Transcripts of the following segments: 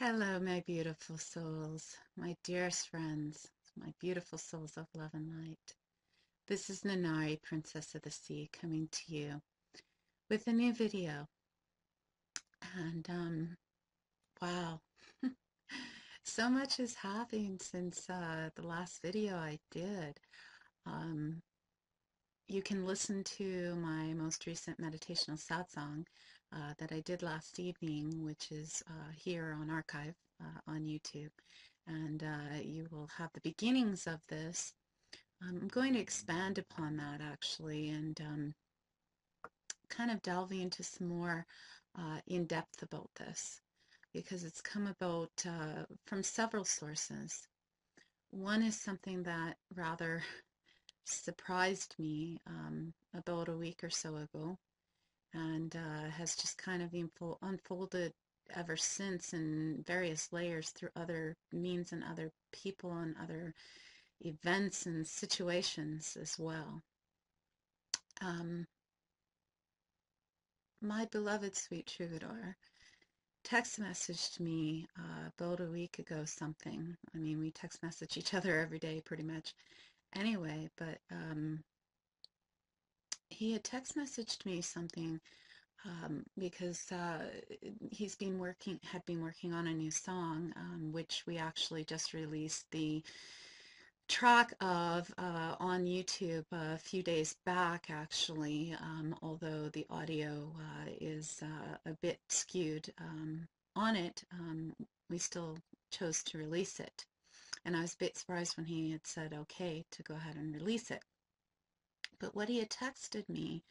Hello, my beautiful souls, my dearest friends, my beautiful souls of love and light. This is Nenari, Princess of the Sea, coming to you with a new video. And wow, so much has happened since the last video I did. Um, you can listen to my most recent meditational sad song that I did last evening, which is here on archive on YouTube. And you will have the beginnings of this. I'm going to expand upon that actually and kind of delve into some more in depth about this because it's come about from several sources. One is something that rather surprised me about a week or so ago and has just kind of unfolded ever since in various layers through other means and other people and other events and situations as well. Um, my beloved sweet troubadour text messaged me about a week ago something. I mean, we text message each other every day pretty much anyway, but he had text messaged me something because had been working on a new song, which we actually just released the track of on YouTube a few days back, actually, although the audio is a bit skewed on it, we still chose to release it. And I was a bit surprised when he had said okay to go ahead and release it. But what he had texted me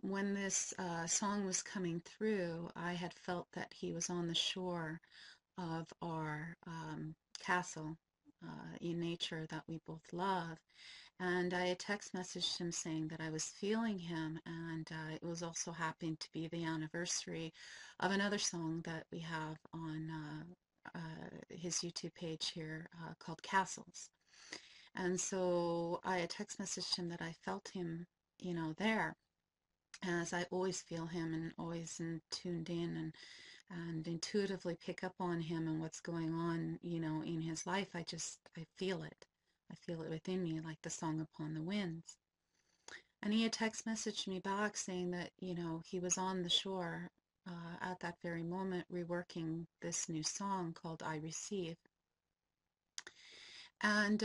when this song was coming through, I had felt that he was on the shore of our castle in nature that we both love. And I had text messaged him saying that I was feeling him, and it was also happening to be the anniversary of another song that we have on his YouTube page here called Castles. And so I had text messaged him that I felt him, there, as I always feel him and always tuned in and intuitively pick up on him and what's going on, in his life. I feel it. I feel it within me, like the song Upon the Winds. And he had text messaged me back saying that, he was on the shore at that very moment reworking this new song called I Receive. And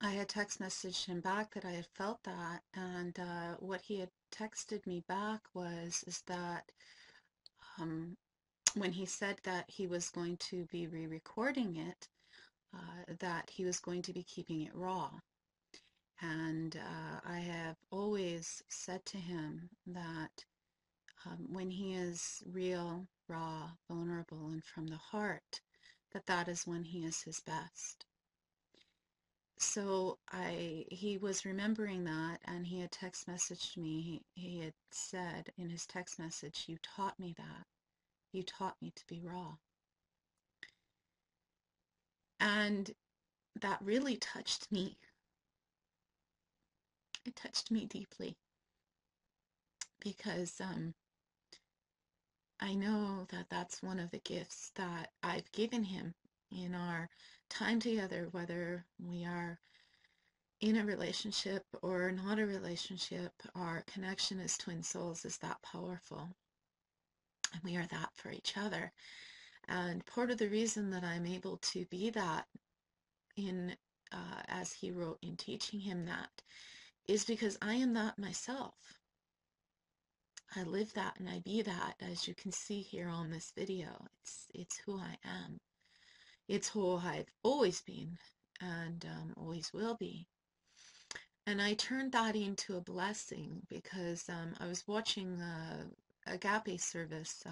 I had text messaged him back that I had felt that. And what he had texted me back is that when he said that he was going to be re-recording it, that he was going to be keeping it raw. And I have always said to him that when he is real, raw, vulnerable, and from the heart, that is when he is his best. So he was remembering that, and he had text messaged me. He had said in his text message, "You taught me that. You taught me to be raw." And that really touched me. It touched me deeply because I know that that's one of the gifts that I've given him in our time together, whether we are in a relationship or not a relationship. Our connection as twin souls is that powerful, and we are that for each other. And part of the reason that I'm able to be that in as he wrote in teaching him that is because I am that myself. I live that and I be that, as you can see here on this video. It's who I am. It's who I've always been and always will be. And I turned that into a blessing because I was watching Agape service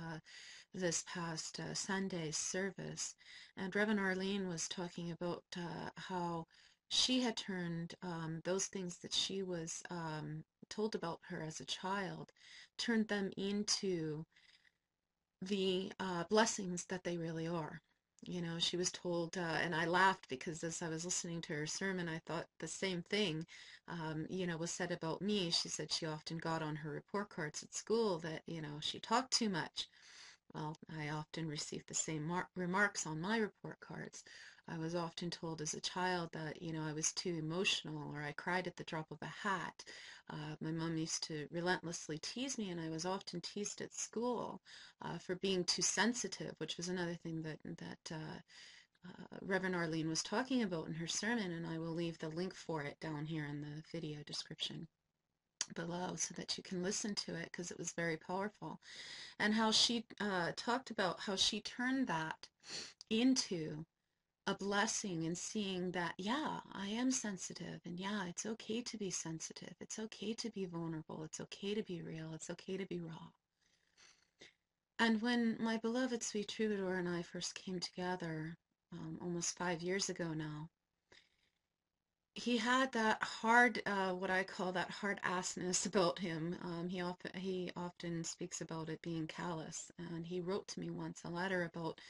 this past Sunday's service, and Reverend Arlene was talking about how she had turned those things that she was told about her as a child, turned them into the blessings that they really are. She was told, and I laughed because as I was listening to her sermon, I thought the same thing, was said about me. She said she often got on her report cards at school that, she talked too much. Well, I often received the same remarks on my report cards. I was often told as a child that, I was too emotional or I cried at the drop of a hat. My mom used to relentlessly tease me, and I was often teased at school for being too sensitive, which was another thing that Reverend Arlene was talking about in her sermon, and I will leave the link for it down here in the video description below so that you can listen to it, because it was very powerful. And how she talked about how she turned that into a blessing, and seeing that, yeah, I am sensitive, and yeah, it's okay to be sensitive. It's okay to be vulnerable. It's okay to be real. It's okay to be raw. And when my beloved sweet Troubadour and I first came together, almost 5 years ago now, he had that hard, what I call that hard assness about him. He often speaks about it being callous, and he wrote to me once a letter about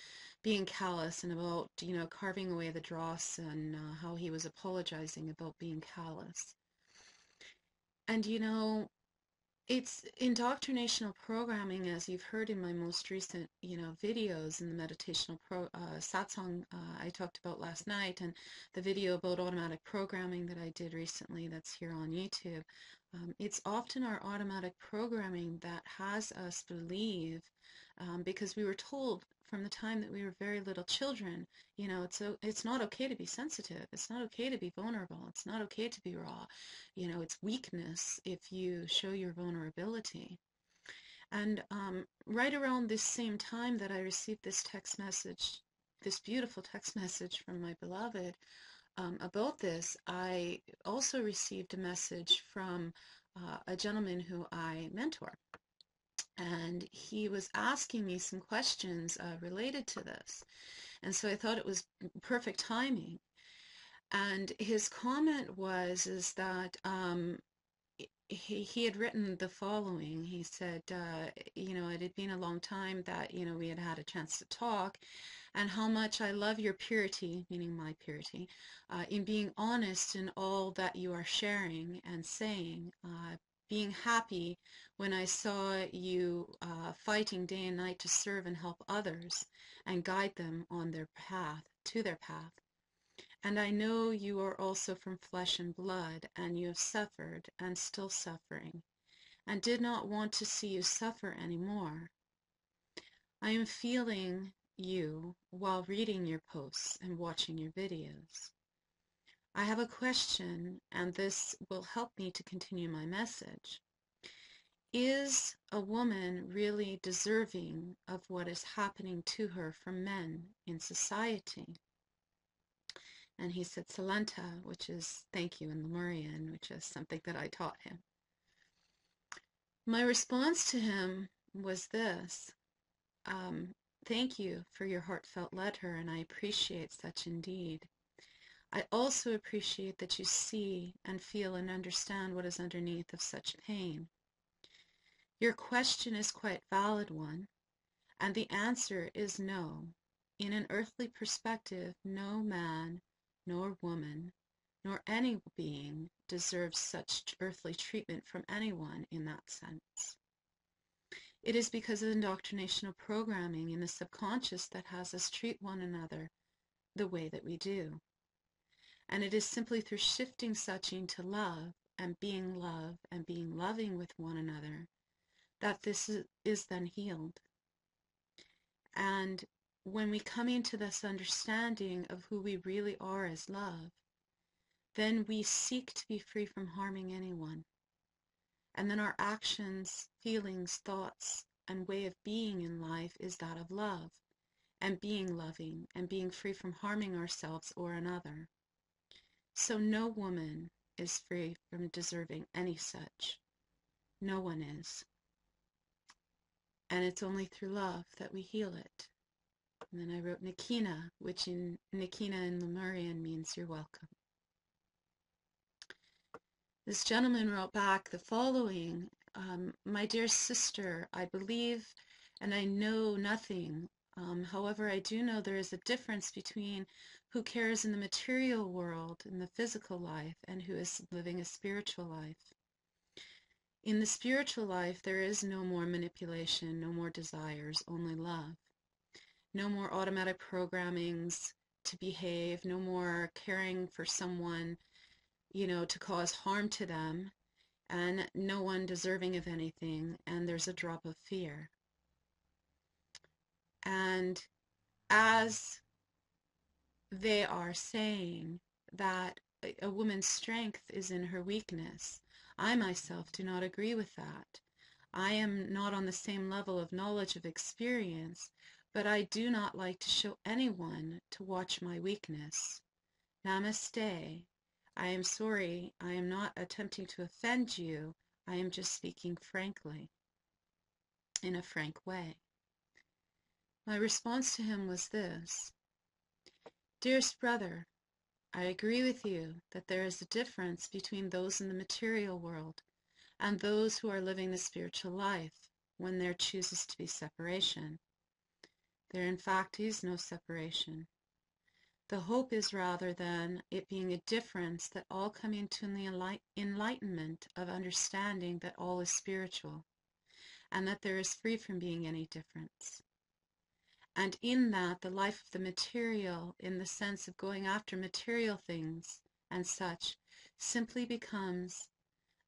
being callous and about, carving away the dross, and how he was apologizing about being callous. And it's indoctrinational programming, as you've heard in my most recent, videos in the meditational satsang I talked about last night, and the video about automatic programming that I did recently that's here on YouTube. It's often our automatic programming that has us believe, because we were told from the time that we were very little children, it's not okay to be sensitive. It's not okay to be vulnerable. It's not okay to be raw. It's weakness if you show your vulnerability. And right around this same time that I received this text message, this beautiful text message from my beloved about this, I also received a message from a gentleman who I mentor. And he was asking me some questions related to this. And so I thought it was perfect timing. And his comment is that he had written the following. He said, it had been a long time that, we had had a chance to talk, and how much I love your purity, meaning my purity, in being honest in all that you are sharing and saying, being happy when I saw you fighting day and night to serve and help others and guide them on their path, to their path. And I know you are also from flesh and blood, and you have suffered and still suffering, and did not want to see you suffer any more. I am feeling you while reading your posts and watching your videos. I have a question, and this will help me to continue my message. Is a woman really deserving of what is happening to her from men in society? And he said Salanta, which is thank you in Lemurian, which is something that I taught him. My response to him was this: thank you for your heartfelt letter, and I appreciate such indeed. I also appreciate that you see and feel and understand what is underneath of such pain. Your question is quite valid one, and the answer is no. In an earthly perspective, no man nor woman nor any being deserves such earthly treatment from anyone in that sense. It is because of indoctrinational programming in the subconscious that has us treat one another the way that we do. And it is simply through shifting such into love and being loving with one another that this is then healed. And when we come into this understanding of who we really are as love, then we seek to be free from harming anyone. And then our actions, feelings, thoughts, and way of being in life is that of love, and being loving, and being free from harming ourselves or another. So no woman is free from deserving any such. No one is. And it's only through love that we heal it. And then I wrote Nikina, which in Nikina in Lemurian means you're welcome. This gentleman wrote back the following: my dear sister, I believe and I know nothing. However, I do know there is a difference between who cares in the material world, in the physical life, and who is living a spiritual life. In the spiritual life, there is no more manipulation, no more desires, only love. No more automatic programmings to behave, no more caring for someone, to cause harm to them, and no one deserving of anything, and there's a drop of fear. And as they are saying that a woman's strength is in her weakness, I myself do not agree with that. I am not on the same level of knowledge of experience, but I do not like to show anyone to watch my weakness. Namaste. I am sorry. I am not attempting to offend you. I am just speaking frankly, in a frank way. My response to him was this: Dearest brother, I agree with you that there is a difference between those in the material world and those who are living the spiritual life when there chooses to be separation. There in fact is no separation. The hope is rather than it being a difference that all come into the enlightenment of understanding that all is spiritual and that there is free from being any difference. And in that, the life of the material, in the sense of going after material things and such, simply becomes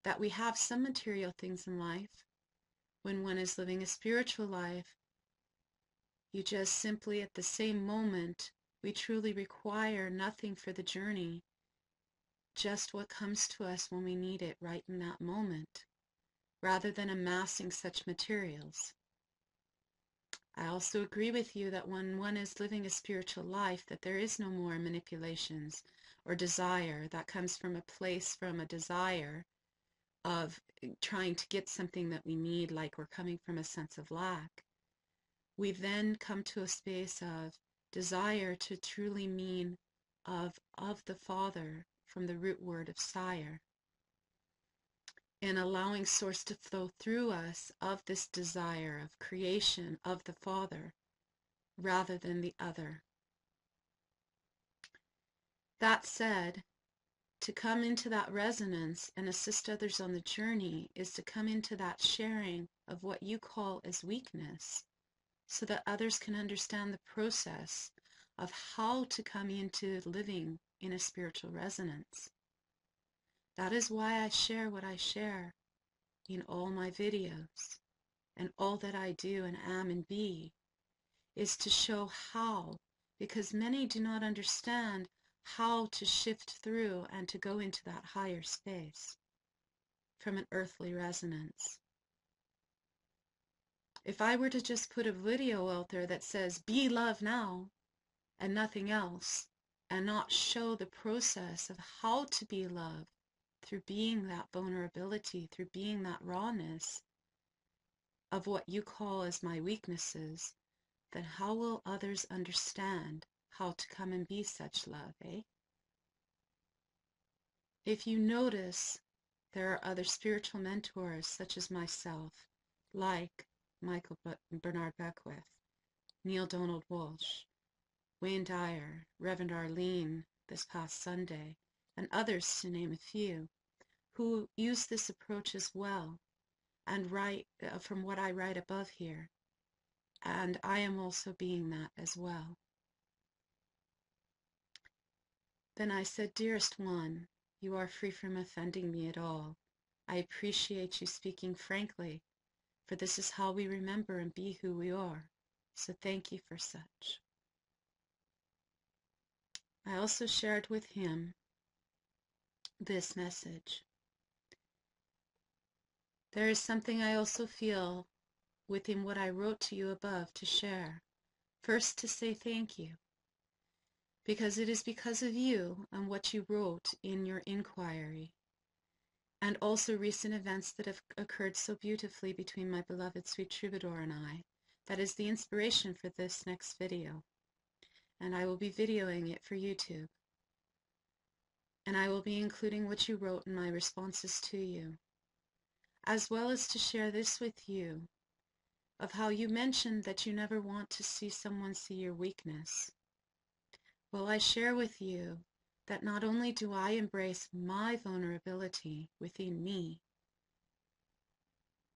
that we have some material things in life. When one is living a spiritual life, you just simply at the same moment, we truly require nothing for the journey, just what comes to us when we need it right in that moment, rather than amassing such materials. I also agree with you that when one is living a spiritual life, that there is no more manipulations or desire that comes from a place, from a desire of trying to get something that we need, like we're coming from a sense of lack. We then come to a space of desire to truly mean of the Father, from the root word of sire, and allowing source to flow through us of this desire of creation of the Father rather than the other. That said, to come into that resonance and assist others on the journey is to come into that sharing of what you call as weakness, so that others can understand the process of how to come into living in a spiritual resonance. That is why I share what I share in all my videos, and all that I do and am and be, is to show how, because many do not understand how to shift through and to go into that higher space from an earthly resonance. If I were to just put a video out there that says, be love now, and nothing else, and not show the process of how to be love through being that vulnerability, through being that rawness of what you call as my weaknesses, then how will others understand how to come and be such love, eh? If you notice, there are other spiritual mentors such as myself, like Michael Bernard Beckwith, Neil Donald Walsh, Wayne Dyer, Reverend Arlene this past Sunday, and others to name a few, who use this approach as well and write from what I write above here. And I am also being that as well. Then I said, dearest one, you are free from offending me at all. I appreciate you speaking frankly, for this is how we remember and be who we are. So thank you for such. I also shared with him this message. There is something I also feel within what I wrote to you above to share. First, to say thank you, because it is because of you and what you wrote in your inquiry, and also recent events that have occurred so beautifully between my beloved sweet Troubadour and I, that is the inspiration for this next video. And I will be videoing it for YouTube. And I will be including what you wrote in my responses to you, as well as to share this with you, of how you mentioned that you never want to see someone see your weakness. Well, I share with you that not only do I embrace my vulnerability within me,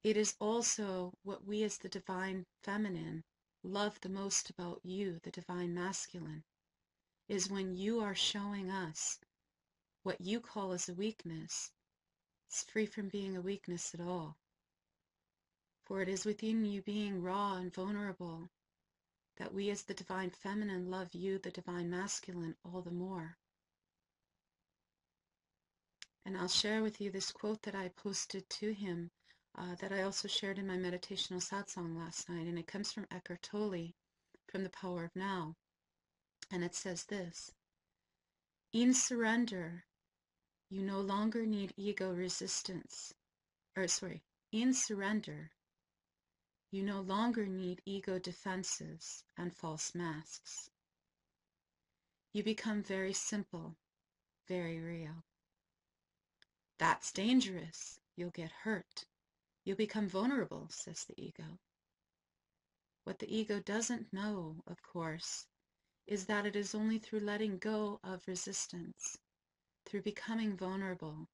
it is also what we as the divine feminine love the most about you, the divine masculine, is when you are showing us what you call as a weakness. It's free from being a weakness at all. For it is within you being raw and vulnerable that we as the divine feminine love you, the divine masculine, all the more. And I'll share with you this quote that I posted to him that I also shared in my meditational satsang last night. And it comes from Eckhart Tolle from The Power of Now. And it says this: in surrender, you no longer need ego resistance. In surrender, you no longer need ego defenses and false masks. You become very simple, very real. That's dangerous. You'll get hurt. You'll become vulnerable, says the ego. What the ego doesn't know, of course, is that it is only through letting go of resistance, through becoming vulnerable,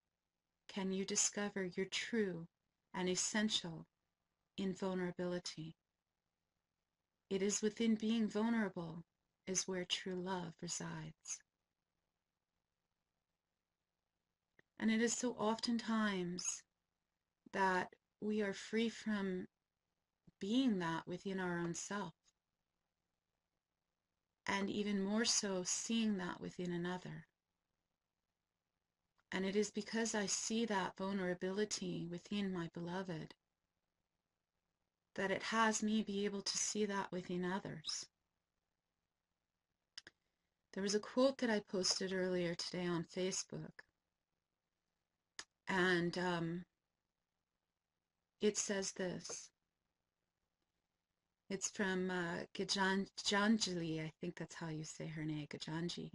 can you discover your true and essential invulnerability. It is within being vulnerable is where true love resides. And it is so oftentimes that we are free from being that within our own self, and even more so seeing that within another. And it is because I see that vulnerability within my beloved that it has me be able to see that within others. There was a quote that I posted earlier today on Facebook, and it says this. It's from Gitanjali, I think that's how you say her name, Gitanjali.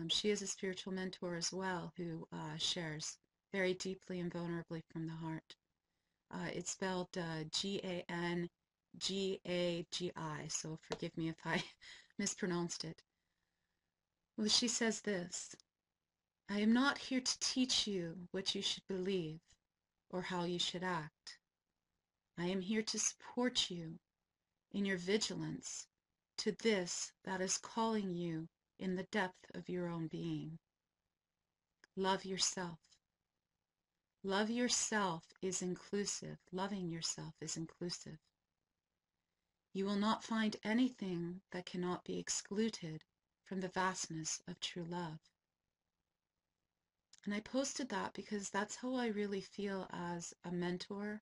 She is a spiritual mentor as well who shares very deeply and vulnerably from the heart. It's spelled Gangagi, so forgive me if I mispronounced it. Well, she says this: I am not here to teach you what you should believe or how you should act. I am here to support you in your vigilance to this that is calling you in the depth of your own being. Love yourself. Love yourself is inclusive. Loving yourself is inclusive. You will not find anything that cannot be excluded from the vastness of true love. And I posted that because that's how I really feel as a mentor,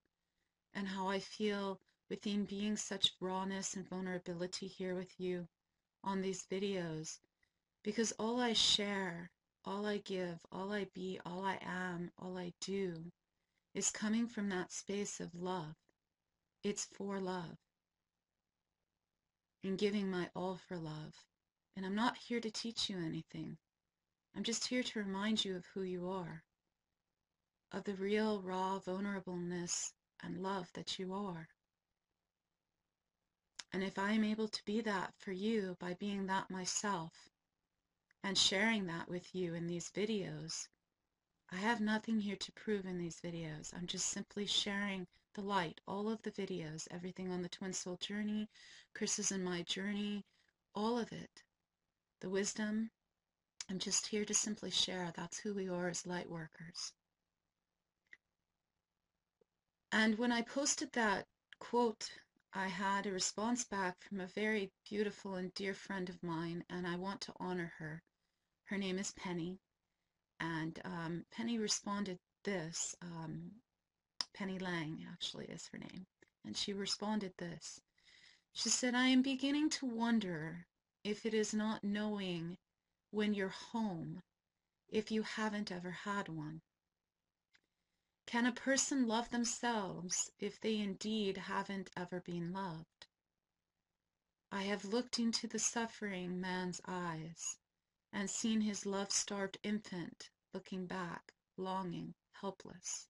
and how I feel within being such rawness and vulnerability here with you on these videos. Because all I share, all I give, all I be, all I am, all I do is coming from that space of love. It's for love. And giving my all for love. And I'm not here to teach you anything. I'm just here to remind you of who you are. Of the real, raw vulnerableness and love that you are. And if I am able to be that for you by being that myself and sharing that with you in these videos, I have nothing here to prove in these videos. I'm just simply sharing the light, all of the videos, everything on the Twin Soul journey, Chris's and my journey, all of it. The wisdom, I'm just here to simply share. That's who we are as light workers. And when I posted that quote, I had a response back from a very beautiful and dear friend of mine, and I want to honor her. Her name is Penny, and Penny responded this, Penny Lang actually is her name, and she responded this. She said, I am beginning to wonder if it is not knowing when you're home, if you haven't ever had one. Can a person love themselves if they indeed haven't ever been loved? I have looked into the suffering man's eyes and seen his love-starved infant looking back, longing, helpless.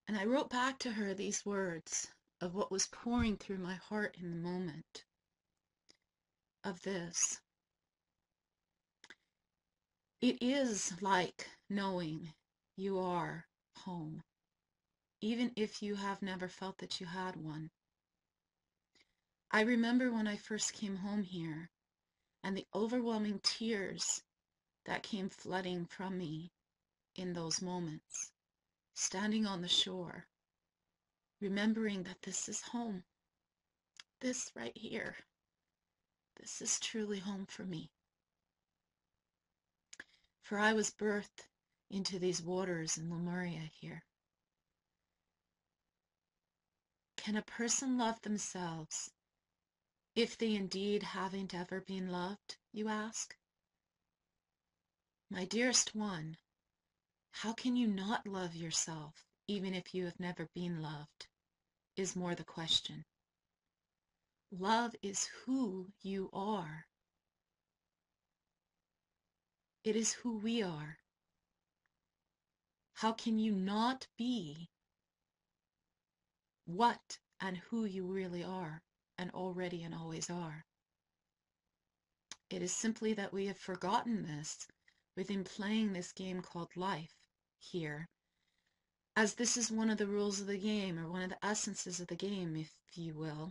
And I wrote back to her these words of what was pouring through my heart in the moment of this. It is like knowing you are home, even if you have never felt that you had one. I remember when I first came home here and the overwhelming tears that came flooding from me in those moments, standing on the shore, remembering that this is home. This right here, this is truly home for me. For I was birthed into these waters in Lemuria here. Can a person love themselves if they indeed haven't ever been loved, you ask? My dearest one, how can you not love yourself even if you have never been loved, is more the question. Love is who you are. It is who we are. How can you not be what and who you really are and already and always are? It is simply that we have forgotten this within playing this game called life here, as this is one of the rules of the game, or one of the essences of the game, if you will,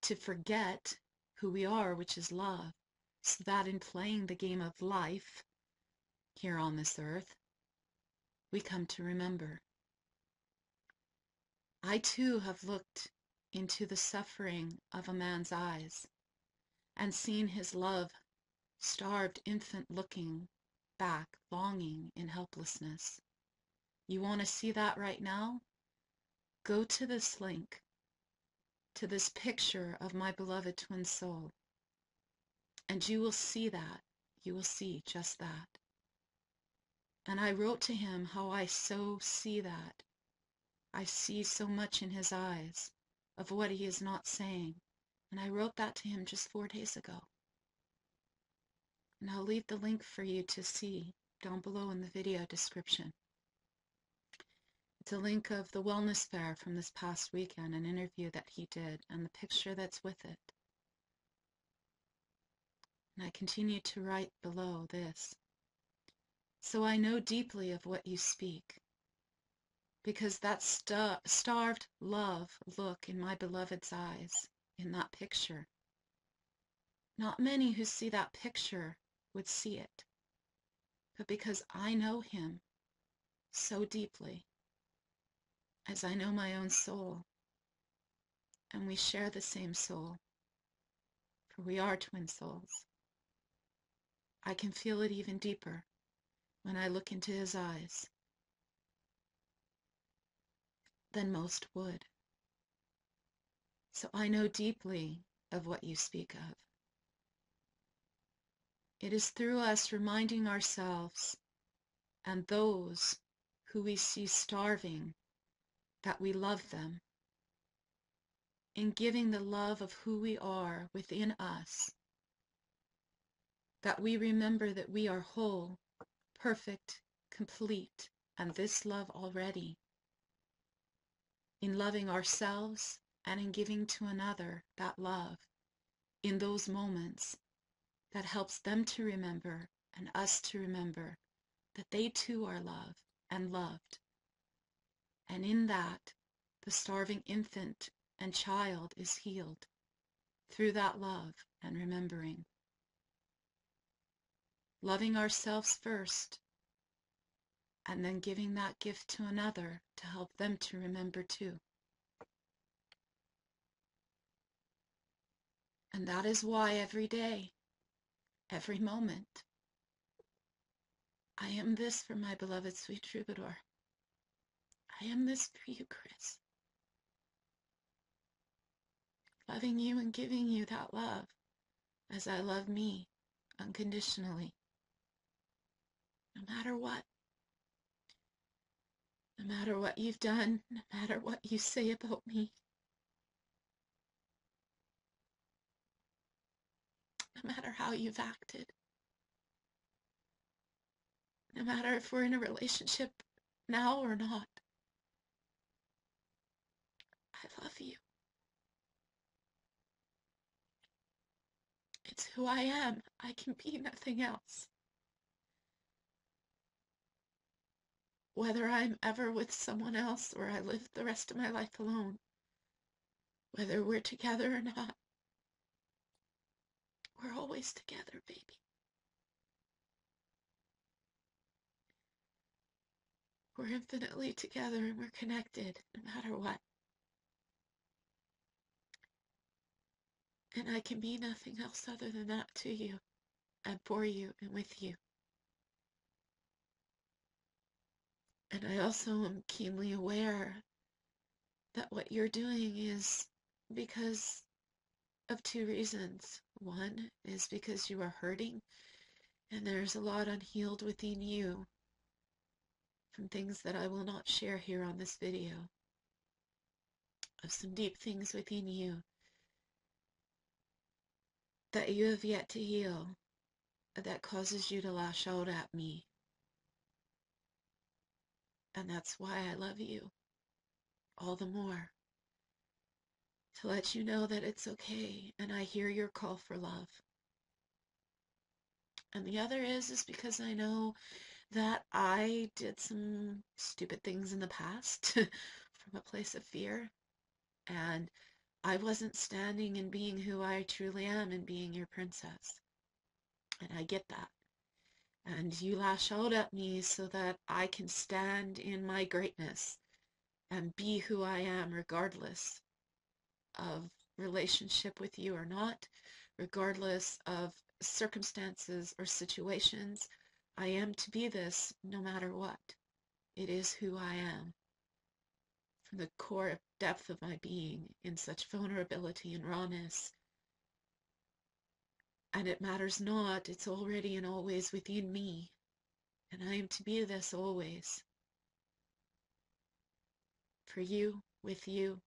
to forget who we are, which is love, so that in playing the game of life here on this earth, we come to remember. I too have looked into the suffering of a man's eyes and seen his love starved infant looking back, longing in helplessness. You want to see that right now? Go to this link, to this picture of my beloved twin soul, and you will see that. You will see just that. And I wrote to him how I so see that. I see so much in his eyes of what he is not saying. And I wrote that to him just 4 days ago. And I'll leave the link for you to see down below in the video description. It's a link of the wellness fair from this past weekend, an interview that he did, and the picture that's with it. And I continue to write below this. So I know deeply of what you speak, because that starved love look in my beloved's eyes, in that picture. Not many who see that picture would see it, but because I know him so deeply, as I know my own soul, and we share the same soul, for we are twin souls, I can feel it even deeper when I look into his eyes than most would. So I know deeply of what you speak of. It is through us reminding ourselves and those who we see starving that we love them, in giving the love of who we are within us, that we remember that we are whole, perfect, complete, and this love already, in loving ourselves and in giving to another that love in those moments that helps them to remember and us to remember that they too are loved and loved. And in that, the starving infant and child is healed through that love and remembering. Loving ourselves first, and then giving that gift to another to help them to remember too. And that is why every day, every moment, I am this for my beloved sweet Troubadour. I am this for you, Chris. Loving you and giving you that love as I love me unconditionally. No matter what. No matter what you've done, no matter what you say about me. No matter how you've acted. No matter if we're in a relationship now or not. I love you. It's who I am. I can be nothing else. whether I'm ever with someone else or I live the rest of my life alone, whether we're together or not, we're always together, baby. We're infinitely together and we're connected no matter what. And I can be nothing else other than that to you and for you and with you. And I also am keenly aware that what you're doing is because of two reasons. One is because you are hurting and there's a lot unhealed within you from things that I will not share here on this video, of some deep things within you that you have yet to heal, that causes you to lash out at me. And that's why I love you all the more, to let you know that it's okay and I hear your call for love. And the other is because I know that I did some stupid things in the past from a place of fear, and I wasn't standing and being who I truly am and being your princess. And I get that. And you lash out at me so that I can stand in my greatness and be who I am regardless of relationship with you or not, regardless of circumstances or situations. I am to be this no matter what. It is who I am from the core depth of my being, in such vulnerability and rawness. And it matters not, it's already and always within me. And I am to be this always. For you, with you,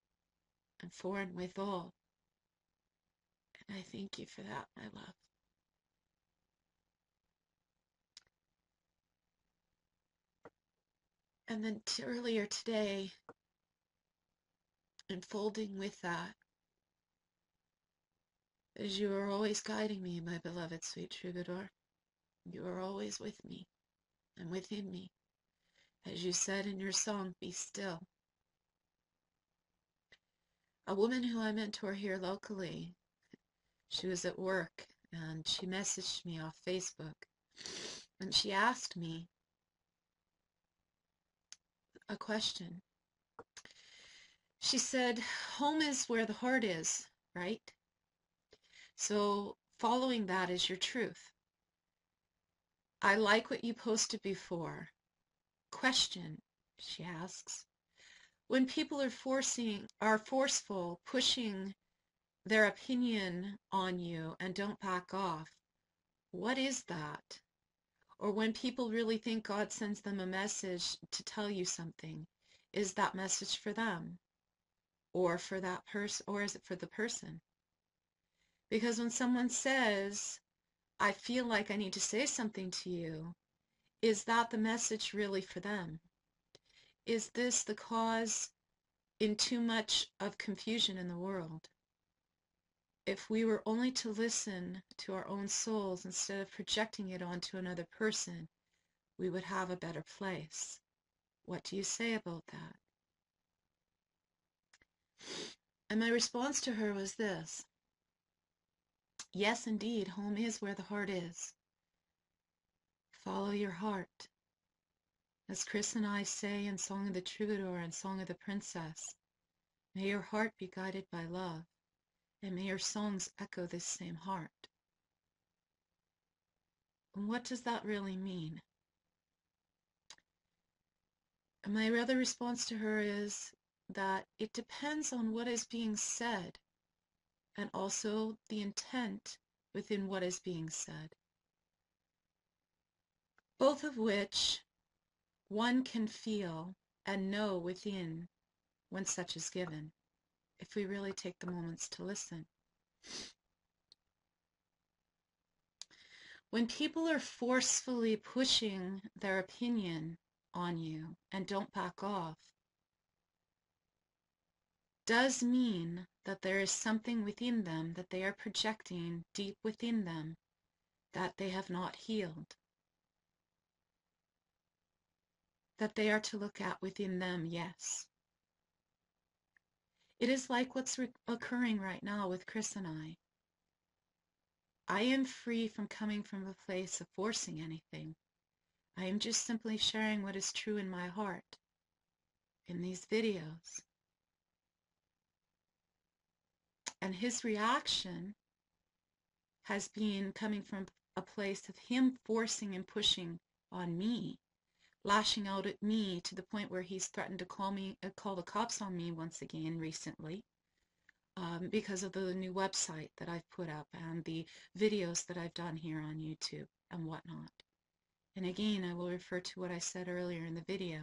and for and with all. And I thank you for that, my love. And then earlier today, unfolding with that, as you are always guiding me, my beloved sweet Troubadour, you are always with me and within me. As you said in your song, Be Still. A woman who I mentor here locally, she was at work and she messaged me off Facebook and she asked me a question. She said, home is where the heart is, right? So following that is your truth. I like what you posted before. Question, she asks. When people are forceful, pushing their opinion on you and don't back off, what is that? Or when people really think God sends them a message to tell you something, is that message for them? Or for that person, or is it for the person? Because when someone says, I feel like I need to say something to you, is that the message really for them? Is this the cause in too much of confusion in the world? If we were only to listen to our own souls instead of projecting it onto another person, we would have a better place. What do you say about that? And my response to her was this. Yes, indeed, home is where the heart is. Follow your heart. As Chris and I say in Song of the Troubadour and Song of the Princess, may your heart be guided by love, and may your songs echo this same heart. And what does that really mean? And my other response to her is that it depends on what is being said and also the intent within what is being said. Both of which one can feel and know within when such is given, if we really take the moments to listen. When people are forcefully pushing their opinion on you and don't back off, does mean that there is something within them that they are projecting deep within them that they have not healed. that they are to look at within them, yes. It is like what's occurring right now with Chris and I. I am free from coming from a place of forcing anything. I am just simply sharing what is true in my heart in these videos. And his reaction has been coming from a place of him forcing and pushing on me, lashing out at me to the point where he's threatened to call the cops on me once again recently, because of the new website that I've put up and the videos that I've done here on YouTube and whatnot. And again, I will refer to what I said earlier in the video.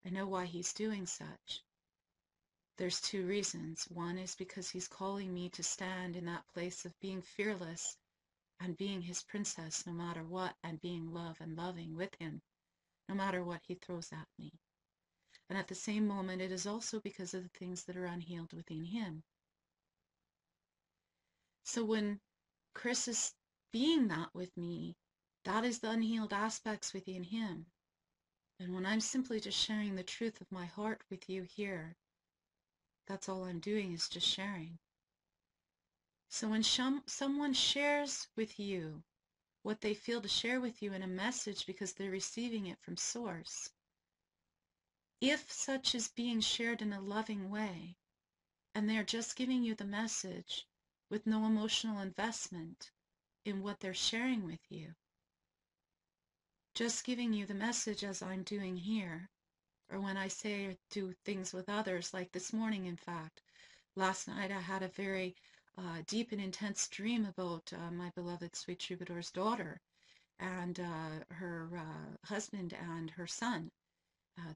I know why he's doing such. There's two reasons. One is because he's calling me to stand in that place of being fearless and being his princess no matter what, and being love and loving with him no matter what he throws at me. And at the same moment, it is also because of the things that are unhealed within him. So when Chris is being that with me, that is the unhealed aspects within him. And when I'm simply just sharing the truth of my heart with you here, that's all I'm doing, is just sharing. So when someone shares with you what they feel to share with you in a message because they're receiving it from source, if such is being shared in a loving way, and they're just giving you the message with no emotional investment in what they're sharing with you, just giving you the message as I'm doing here, or when I say or do things with others, like this morning, in fact. Last night I had a very deep and intense dream about my beloved sweet Troubadour's daughter and her husband and her son,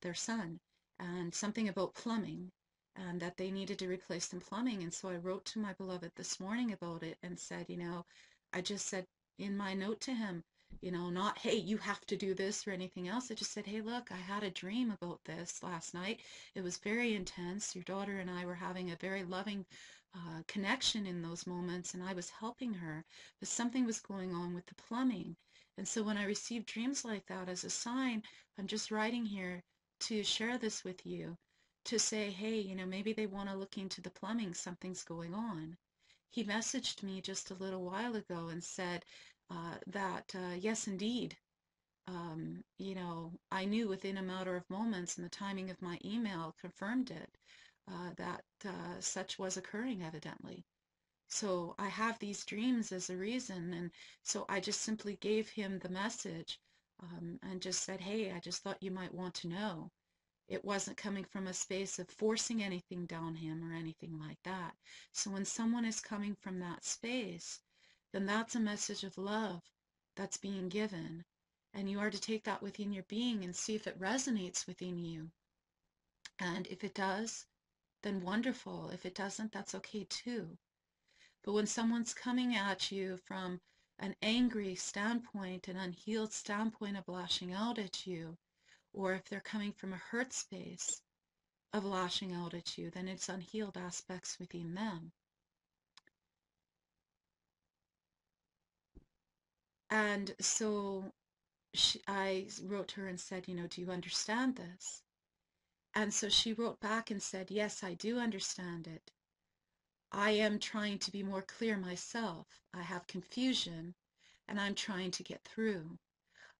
their son, and something about plumbing, and that they needed to replace some plumbing. And so I wrote to my beloved this morning about it and said, I just said in my note to him, not, hey, you have to do this or anything else. I just said, hey, look, I had a dream about this last night. It was very intense. Your daughter and I were having a very loving connection in those moments, and I was helping her, but something was going on with the plumbing. And so when I receive dreams like that as a sign, I'm just writing here to share this with you, to say, hey, maybe they want to look into the plumbing, something's going on. He messaged me just a little while ago and said that, yes, indeed, I knew within a matter of moments, and the timing of my email confirmed it, that such was occurring, evidently. So I have these dreams as a reason, and so I just simply gave him the message, and just said, hey, I just thought you might want to know. It wasn't coming from a space of forcing anything down him or anything like that. So when someone is coming from that space, then that's a message of love that's being given. And you are to take that within your being and see if it resonates within you. And if it does, then wonderful. If it doesn't, that's okay too. But when someone's coming at you from an angry standpoint, an unhealed standpoint of lashing out at you, or if they're coming from a hurt space of lashing out at you, then it's unhealed aspects within them. And so I wrote to her and said, do you understand this? And so she wrote back and said, yes, I do understand it. I am trying to be more clear myself. I have confusion, and I'm trying to get through.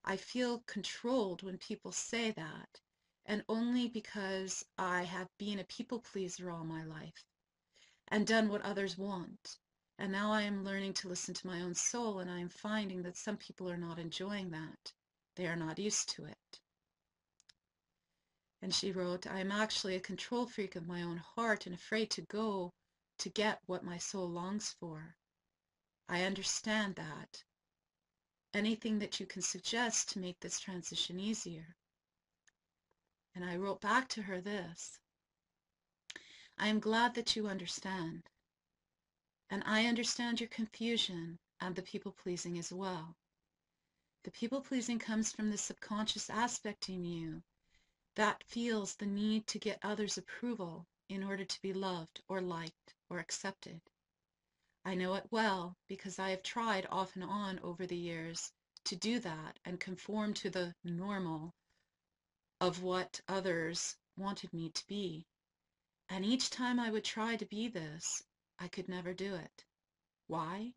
I feel controlled when people say that, and only because I have been a people pleaser all my life and done what others want. And now I am learning to listen to my own soul, and I am finding that some people are not enjoying that. They are not used to it. And she wrote, I am actually a control freak of my own heart and afraid to go to get what my soul longs for. I understand that. Anything that you can suggest to make this transition easier. And I wrote back to her this: I am glad that you understand. And I understand your confusion and the people-pleasing as well. The people-pleasing comes from the subconscious aspect in you that feels the need to get others' approval in order to be loved or liked or accepted. I know it well because I have tried off and on over the years to do that and conform to the normal of what others wanted me to be. And each time I would try to be this, I could never do it. Why?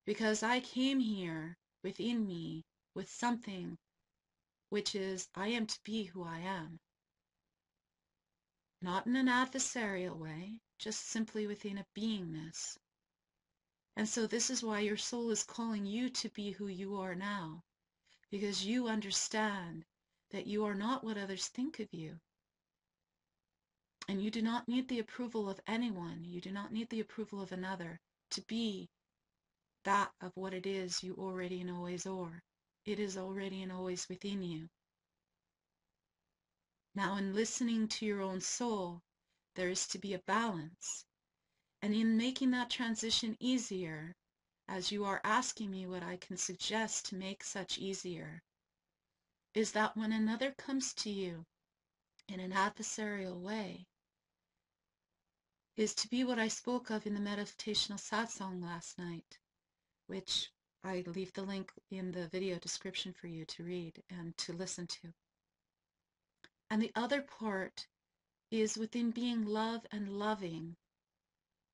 Because I came here within me with something which is I am to be who I am. Not in an adversarial way, just simply within a beingness. And so this is why your soul is calling you to be who you are now, because you understand that you are not what others think of you. And you do not need the approval of anyone. You do not need the approval of another to be that of what it is you already and always are. It is already and always within you. Now, in listening to your own soul, there is to be a balance. And in making that transition easier, as you are asking me what I can suggest to make such easier, is that when another comes to you in an adversarial way, is to be what I spoke of in the meditational satsang last night, which I leave the link in the video description for you to read and to listen to. And the other part is within being love and loving,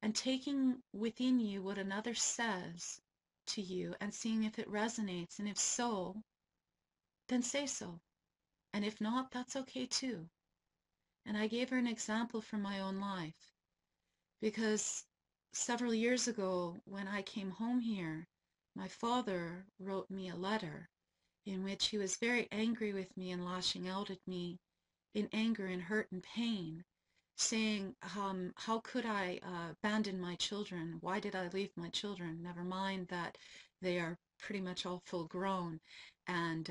and taking within you what another says to you and seeing if it resonates, and if so, then say so. And if not, that's okay too. And I gave her an example from my own life, because several years ago when I came home here, my father wrote me a letter in which he was very angry with me and lashing out at me in anger and hurt and pain, saying, how could I abandon my children? Why did I leave my children? Never mind that they are pretty much all full grown. And,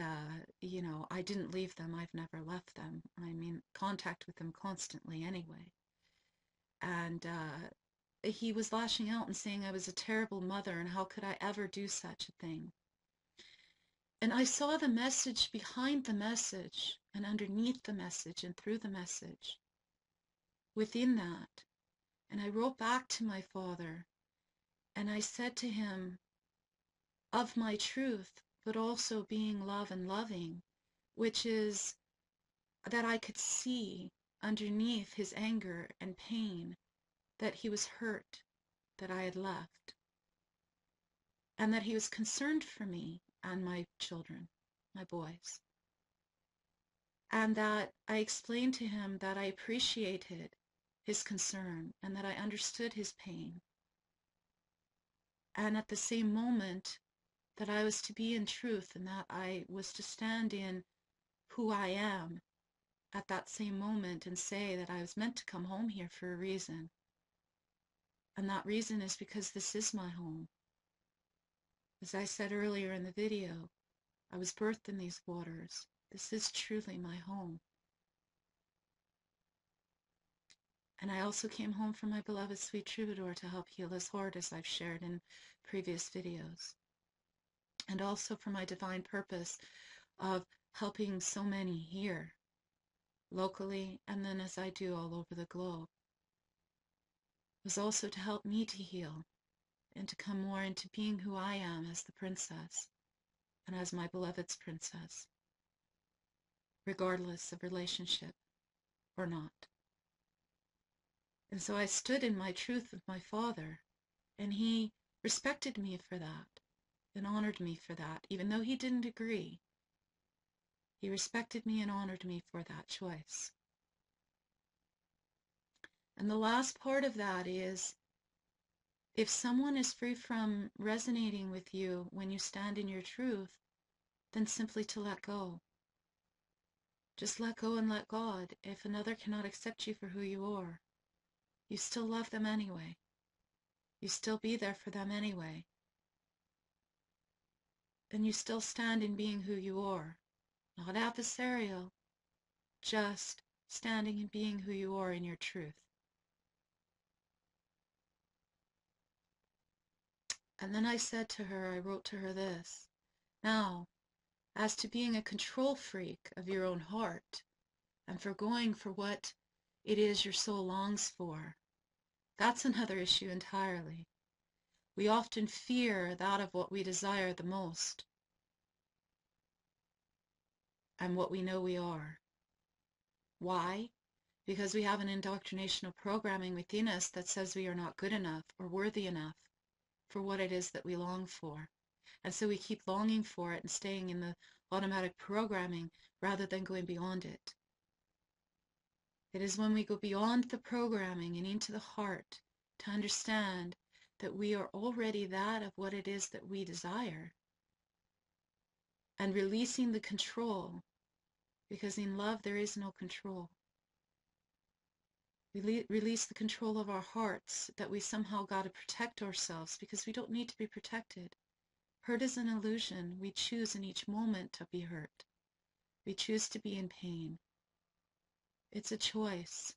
I didn't leave them. I've never left them. I'm in contact with them constantly anyway. And he was lashing out and saying I was a terrible mother and how could I ever do such a thing. And I saw the message behind the message and underneath the message and through the message within that. And I wrote back to my father and I said to him, of my truth, but also being love and loving, which is that I could see underneath his anger and pain that he was hurt that I had left, and that he was concerned for me and my children, my boys. And that I explained to him that I appreciated his concern and that I understood his pain. And at the same moment that I was to be in truth and that I was to stand in who I am at that same moment and say that I was meant to come home here for a reason. And that reason is because this is my home. As I said earlier in the video, I was birthed in these waters. This is truly my home. And I also came home from my beloved sweet Troubadour to help heal his heart, as I've shared in previous videos. And also for my divine purpose of helping so many here, locally, and then as I do all over the globe. It was also to help me to heal and to come more into being who I am as the princess and as my beloved's princess, regardless of relationship or not. And so I stood in my truth with my father, and he respected me for that and honored me for that, even though he didn't agree. He respected me and honored me for that choice. And the last part of that is, if someone is free from resonating with you when you stand in your truth, then simply to let go. Just let go and let God. If another cannot accept you for who you are, you still love them anyway. You still be there for them anyway. And you still stand in being who you are. Not adversarial, just standing and being who you are in your truth. And then I said to her, I wrote to her this, now, as to being a control freak of your own heart, and for going for what it is your soul longs for, that's another issue entirely. We often fear that of what we desire the most, and what we know we are. Why? Because we have an indoctrinational programming within us that says we are not good enough or worthy enough for what it is that we long for. And so we keep longing for it and staying in the automatic programming rather than going beyond it. It is when we go beyond the programming and into the heart to understand that we are already that of what it is that we desire, and releasing the control, because in love there is no control. We release the control of our hearts, that we somehow got to protect ourselves, because we don't need to be protected. Hurt is an illusion. We choose in each moment to be hurt. We choose to be in pain. It's a choice,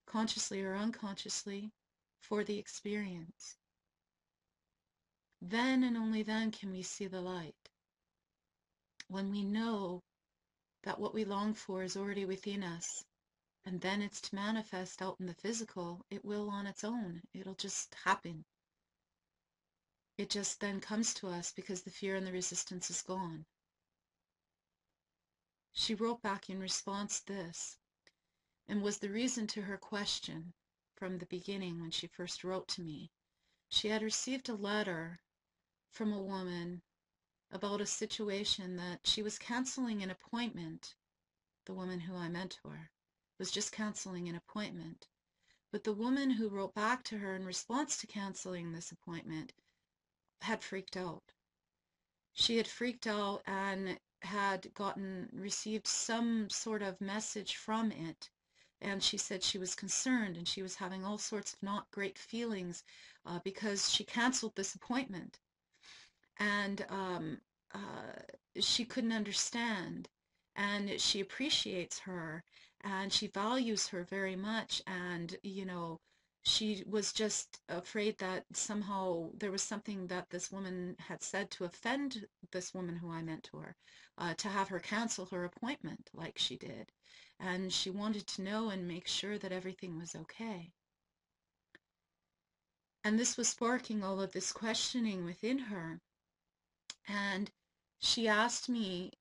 consciously or unconsciously, for the experience. Then and only then can we see the light. When we know that what we long for is already within us, and then it's to manifest out in the physical, it will on its own. It'll just happen. It just then comes to us because the fear and the resistance is gone. She wrote back in response this, and was the reason to her question from the beginning when she first wrote to me. She had received a letter from a woman about a situation that she was canceling an appointment. The woman who I mentor was just canceling an appointment. But the woman who wrote back to her in response to canceling this appointment had freaked out. She had freaked out and had received some sort of message from it. And she said she was concerned and she was having all sorts of not great feelings because she canceled this appointment. And she couldn't understand. And she appreciates her and she values her very much. And, she was just afraid that somehow there was something that this woman had said to offend this woman who I mentor, to have her cancel her appointment like she did. And she wanted to know and make sure that everything was okay. And this was sparking all of this questioning within her. And she asked me,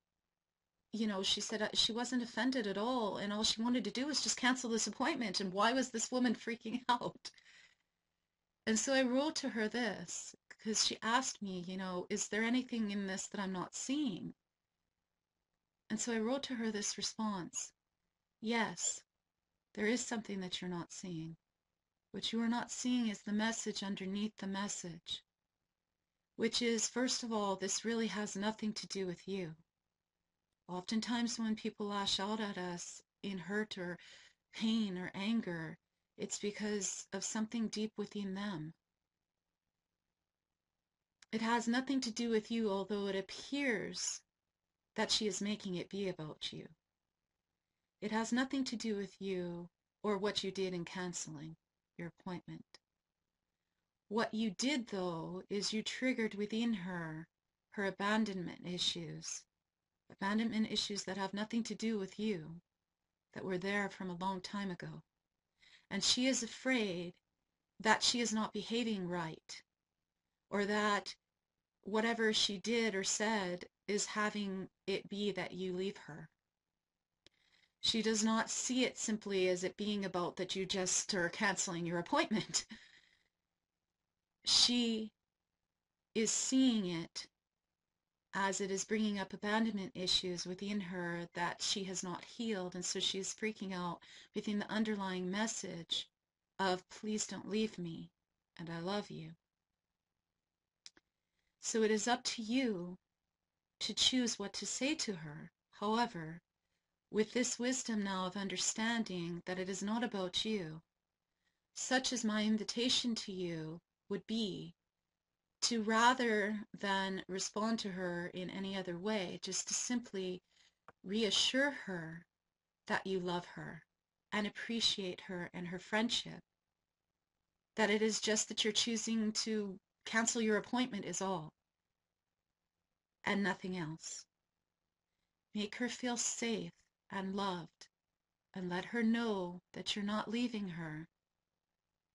she said she wasn't offended at all, and all she wanted to do was just cancel this appointment, and why was this woman freaking out? And so I wrote to her this, because she asked me, is there anything in this that I'm not seeing? And so I wrote to her this response: yes, there is something that you're not seeing. What you are not seeing is the message underneath the message, which is, first of all, this really has nothing to do with you. Oftentimes when people lash out at us in hurt or pain or anger, it's because of something deep within them. It has nothing to do with you, although it appears that she is making it be about you. It has nothing to do with you or what you did in canceling your appointment. What you did, though, is you triggered within her abandonment issues that have nothing to do with you, that were there from a long time ago. And she is afraid that she is not behaving right, or that whatever she did or said is having it be that you leave her. She does not see it simply as it being about that you just are canceling your appointment. She is seeing it as it is bringing up abandonment issues within her that she has not healed, and so she is freaking out within the underlying message of please don't leave me and I love you. So it is up to you to choose what to say to her. However, with this wisdom now of understanding that it is not about you, such as my invitation to you would be to, rather than respond to her in any other way, just to simply reassure her that you love her and appreciate her and her friendship. That it is just that you're choosing to cancel your appointment is all, and nothing else. Make her feel safe and loved, and let her know that you're not leaving her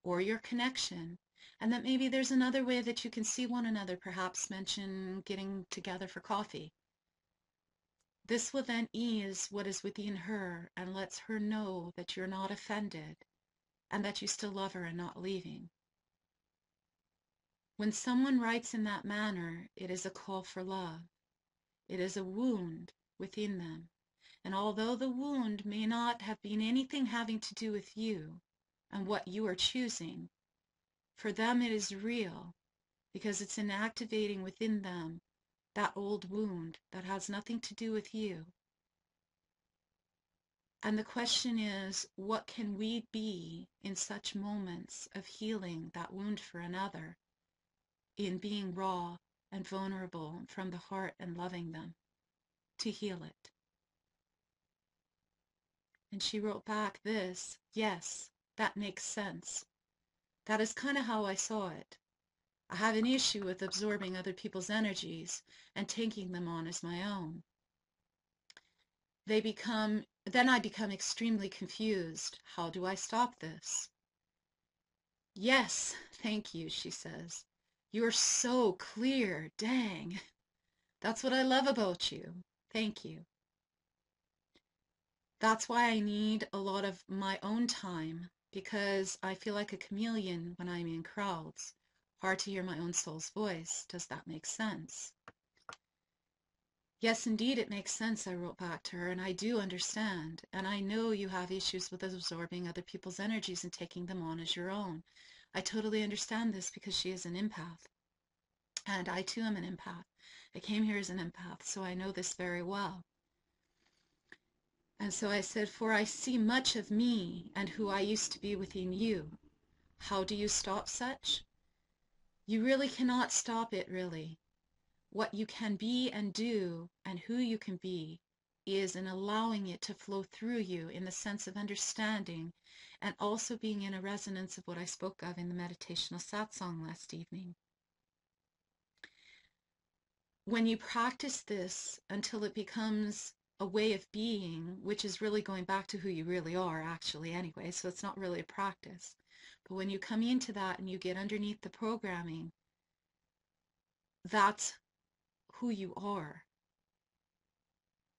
or your connection, and that maybe there's another way that you can see one another. Perhaps mention getting together for coffee. This will then ease what is within her and lets her know that you're not offended and that you still love her and not leaving. When someone writes in that manner, it is a call for love. It is a wound within them. And although the wound may not have been anything having to do with you and what you are choosing, for them it is real because it's inactivating within them that old wound that has nothing to do with you. And the question is, what can we be in such moments of healing that wound for another, in being raw and vulnerable from the heart and loving them to heal it? And she wrote back this, yes, that makes sense. That is kind of how I saw it. I have an issue with absorbing other people's energies and taking them on as my own. Then I become extremely confused. How do I stop this? Yes, thank you, she says. You're so clear, dang. That's what I love about you. Thank you. That's why I need a lot of my own time, because I feel like a chameleon when I'm in crowds. Hard to hear my own soul's voice. Does that make sense? Yes, indeed, it makes sense, I wrote back to her, and I do understand. And I know you have issues with absorbing other people's energies and taking them on as your own. I totally understand this because she is an empath. And I too am an empath. I came here as an empath, so I know this very well. And so I said, for I see much of me and who I used to be within you. How do you stop such? You really cannot stop it, really. What you can be and do and who you can be is in allowing it to flow through you in the sense of understanding and also being in a resonance of what I spoke of in the meditational satsang last evening. When you practice this until it becomes a way of being, which is really going back to who you really are actually anyway, so it's not really a practice. But when you come into that and you get underneath the programming, that's who you are.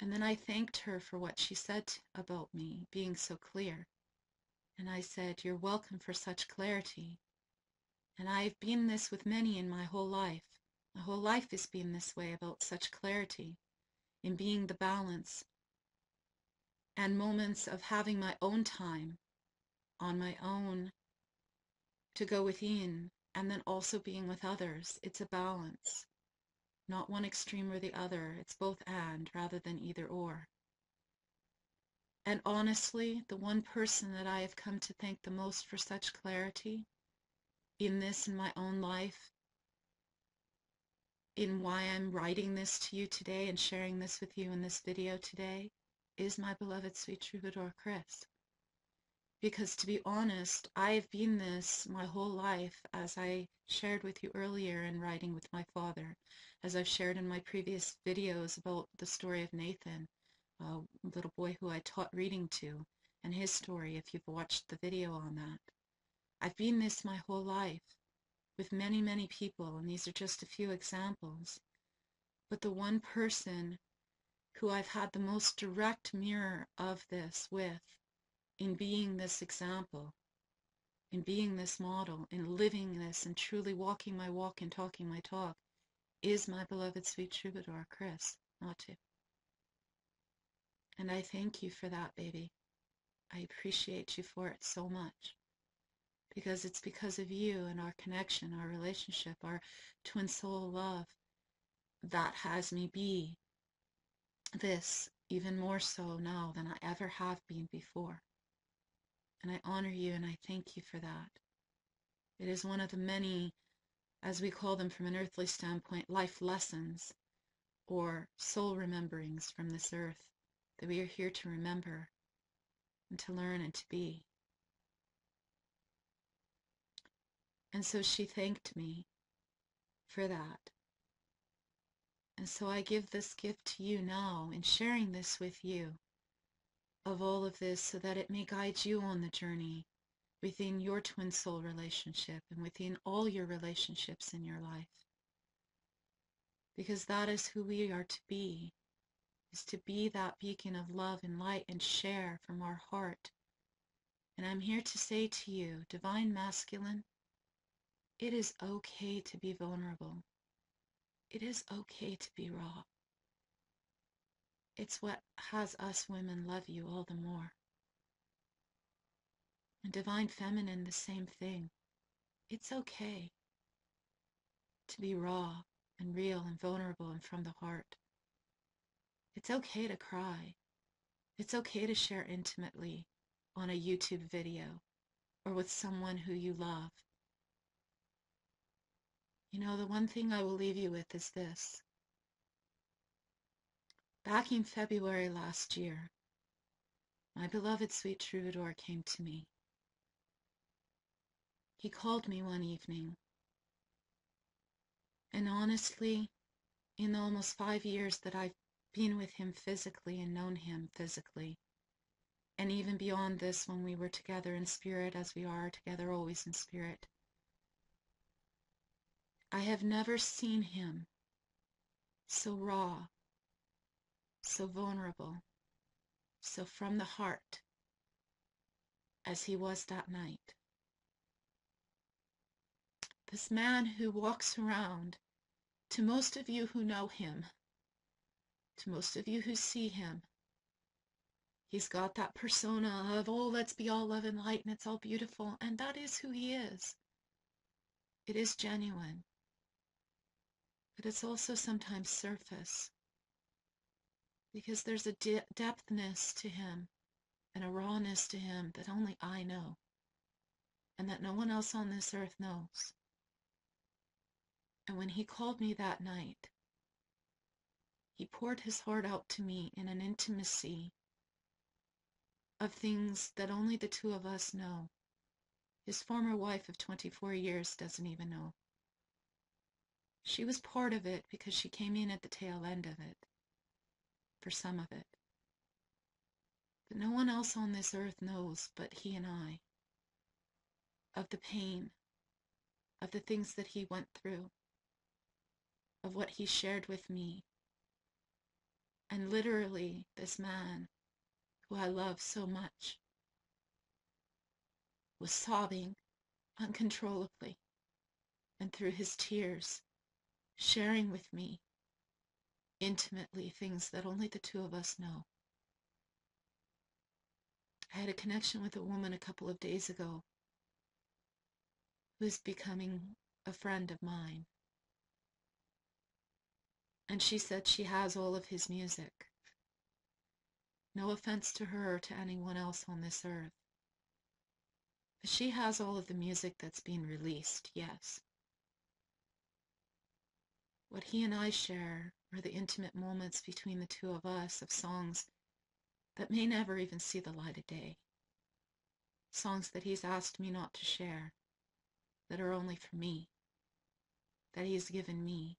And then I thanked her for what she said about me being so clear. And I said, you're welcome for such clarity. And I've been this with many in my whole life. My whole life has been this way about such clarity, in being the balance, and moments of having my own time on my own to go within, and then also being with others. It's a balance, not one extreme or the other. It's both and rather than either or. And honestly, the one person that I have come to thank the most for such clarity in this, in my own life, in why I'm writing this to you today and sharing this with you in this video today, is my beloved sweet troubadour, Chris. Because to be honest, I have been this my whole life, as I shared with you earlier in writing with my father, as I've shared in my previous videos about the story of Nathan, a little boy who I taught reading to, and his story, if you've watched the video on that. I've been this my whole life, with many, many people, and these are just a few examples. But the one person who I've had the most direct mirror of this with, in being this example, in being this model, in living this, and truly walking my walk and talking my talk, is my beloved sweet troubadour, Chris, Natu. And I thank you for that, baby. I appreciate you for it so much. Because it's because of you and our connection, our relationship, our twin soul love, that has me be this even more so now than I ever have been before. And I honor you and I thank you for that. It is one of the many, as we call them from an earthly standpoint, life lessons or soul rememberings from this earth that we are here to remember and to learn and to be. And so she thanked me for that. And so I give this gift to you now in sharing this with you, of all of this, so that it may guide you on the journey within your twin soul relationship and within all your relationships in your life. Because that is who we are to be. is to be that beacon of love and light and share from our heart. And I'm here to say to you, divine masculine, it is okay to be vulnerable. It is okay to be raw. It's what has us women love you all the more. And divine feminine, the same thing. It's okay to be raw and real and vulnerable and from the heart. It's okay to cry. It's okay to share intimately on a YouTube video or with someone who you love. You know, the one thing I will leave you with is this. Back in February last year, my beloved sweet Troubadour came to me. He called me one evening, and honestly, in the almost 5 years that I've been with him physically and known him physically, and even beyond this when we were together in spirit as we are together always in spirit, I have never seen him so raw, so vulnerable, so from the heart as he was that night. This man who walks around, to most of you who know him, to most of you who see him, he's got that persona of, oh, let's be all love and light and it's all beautiful. And that is who he is. It is genuine. But it's also sometimes surface. Because there's a depthness to him and a rawness to him that only I know. And that no one else on this earth knows. And when he called me that night, he poured his heart out to me in an intimacy of things that only the two of us know. His former wife of 24 years doesn't even know. She was part of it because she came in at the tail end of it, for some of it. But no one else on this earth knows but he and I, of the pain, of the things that he went through, of what he shared with me. And literally, this man, who I love so much, was sobbing uncontrollably, and through his tears, sharing with me intimately things that only the two of us know. I had a connection with a woman a couple of days ago who is becoming a friend of mine. And she said she has all of his music. No offense to her or to anyone else on this earth. But she has all of the music that's being released, yes. What he and I share are the intimate moments between the two of us of songs that may never even see the light of day. Songs that he's asked me not to share, that are only for me, that he's given me.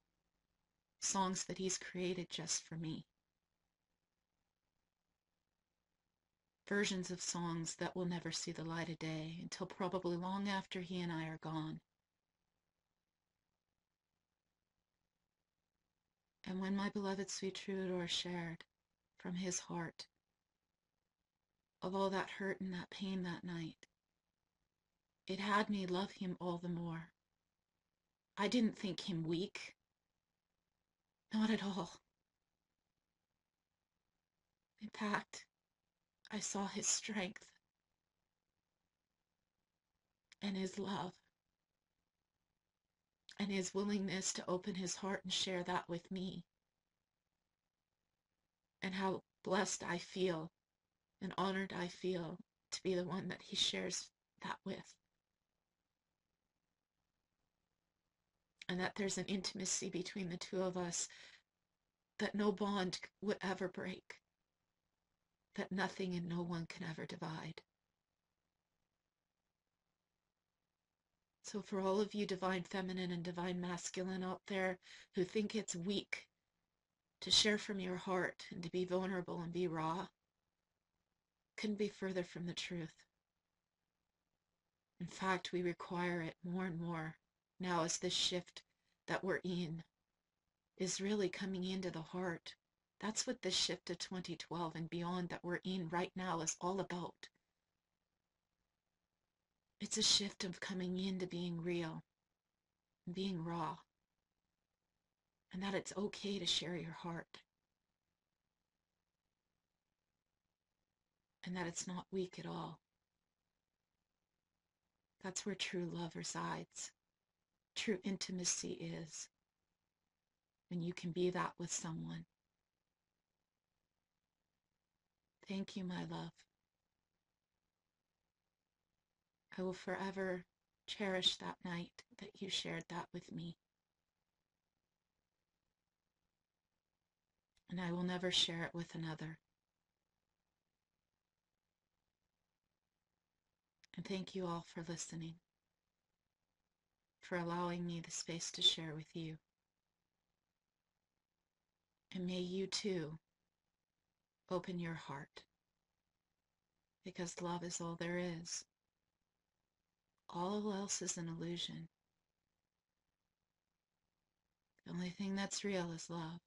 Songs that he's created just for me. Versions of songs that will never see the light of day until probably long after he and I are gone. And when my beloved sweet Troubadour shared from his heart of all that hurt and that pain that night, it had me love him all the more. I didn't think him weak. Not at all. In fact, I saw his strength and his love and his willingness to open his heart and share that with me. And how blessed I feel and honored I feel to be the one that he shares that with. And that there's an intimacy between the two of us that no bond would ever break, that nothing and no one can ever divide. So for all of you divine feminine and divine masculine out there who think it's weak to share from your heart and to be vulnerable and be raw, couldn't be further from the truth. In fact, we require it more and more now as this shift that we're in is really coming into the heart, That's what this shift to 2012 and beyond that we're in right now is all about. It's a shift of coming into being real, being raw, and that it's okay to share your heart, and that it's not weak at all. That's where true love resides. True intimacy is when you can be that with someone. Thank you, my love. I will forever cherish that night that you shared that with me. And I will never share it with another. And thank you all for listening, for allowing me the space to share with you. And may you too open your heart, because love is all there is. All else is an illusion. The only thing that's real is love.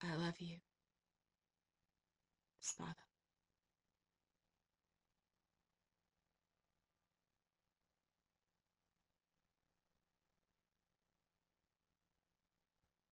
I love you. Spada.